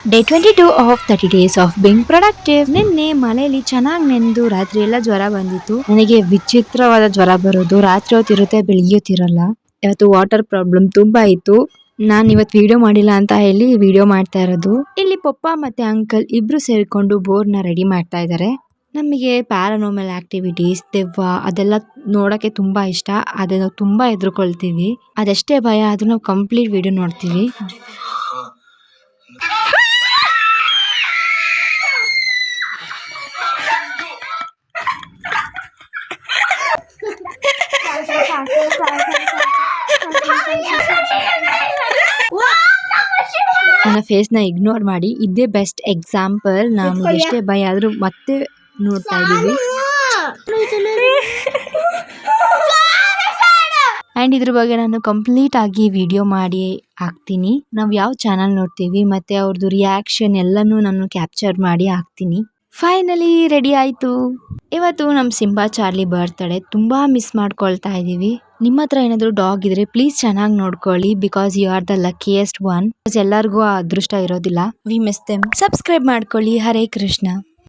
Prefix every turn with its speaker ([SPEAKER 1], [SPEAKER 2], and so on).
[SPEAKER 1] Day 22 of 30 days of being productive. ನಿನ್ನೆ ಮಳೆಯಲ್ಲಿ ಚೆನ್ನಾಗಿ ನೆಂದು ರಾತ್ರಿ ಎಲ್ಲ ಜ್ವರ ಬಂದಿತ್ತು. ನನಗೆ ವಿಚಿತ್ರವಾದ ಜ್ವರ ಬರೋದು, ರಾತ್ರಿ ಹೊತ್ತಿರುತ್ತೆ, ಬೆಳಿಗ್ಗೆ ಹೊತ್ತಿರಲ್ಲ. ಇವತ್ತು ವಾಟರ್ ಪ್ರಾಬ್ಲಮ್ ತುಂಬಾ ಇತ್ತು. ನಾನ್ ಇವತ್ತು ವಿಡಿಯೋ ಮಾಡಿಲ್ಲ ಅಂತ ಹೇಳಿ ವಿಡಿಯೋ ಮಾಡ್ತಾ ಇರೋದು. ಇಲ್ಲಿ ಪಪ್ಪ ಮತ್ತೆ ಅಂಕಲ್ ಇಬ್ರು ಸೇರಿಕೊಂಡು ಬೋರ್ನ ರೆಡಿ ಮಾಡ್ತಾ ಇದ್ದಾರೆ. ನಮಗೆ ಪ್ಯಾರಾನಾರ್ಮಲ್ ಆಕ್ಟಿವಿಟೀಸ್, ದೆವ್ವ ಅದೆಲ್ಲ ನೋಡಕ್ಕೆ ತುಂಬಾ ಇಷ್ಟ. ಅದನ್ನ ತುಂಬಾ ಎದುರ್ಕೊಳ್ತೀವಿ. ಅದೆಷ್ಟೇ ಭಯ ಆದ್ರೂ ನಾವು ಕಂಪ್ಲೀಟ್ ವಿಡಿಯೋ ನೋಡ್ತೀವಿ. ನನ್ನ ಫೇಸ್ ನ ಇಗ್ನೋರ್ ಮಾಡಿ, ಇದೇ ಬೆಸ್ಟ್ ಎಕ್ಸಾಂಪಲ್. ನಾವು ಎಷ್ಟೇ ಭಯ ಆದ್ರೂ ಮತ್ತೆ ನೋಡ್ತಾ ಇದೀವಿ. ಅಂಡ್ ಇದ್ರ ಬಗ್ಗೆ ನಾನು ಕಂಪ್ಲೀಟ್ ಆಗಿ ವಿಡಿಯೋ ಮಾಡಿ ಹಾಕ್ತೀನಿ. ನಾವು ಯಾವ ಚಾನಲ್ ನೋಡ್ತೀವಿ ಮತ್ತೆ ಅವ್ರದ್ದು ರಿಯಾಕ್ಷನ್ ಎಲ್ಲಾನು ನಾನು ಕ್ಯಾಪ್ಚರ್ ಮಾಡಿ ಹಾಕ್ತೀನಿ. ಫೈನಲಿ ರೆಡಿ ಆಯ್ತು. ಇವತ್ತು ನಮ್ ಸಿಂಬಾ ಚಾರ್ಲಿ ಬರ್ತ್ಡೇ. ತುಂಬಾ ಮಿಸ್ ಮಾಡ್ಕೊಳ್ತಾ ಇದೀವಿ. ನಿಮ್ಮ ಹತ್ರ ಏನಾದ್ರು ಡಾಗ್ ಇದ್ರೆ ಪ್ಲೀಸ್ ಚೆನ್ನಾಗಿ ನೋಡ್ಕೊಳ್ಳಿ, because you are the luckiest one. ಎಲ್ಲರಿಗೂ ಆ ಅದೃಷ್ಟ ಇರೋದಿಲ್ಲ. V miss them. ಸಬ್ಸ್ಕ್ರೈಬ್ ಮಾಡ್ಕೊಳ್ಳಿ. ಹರೇ ಕೃಷ್ಣ.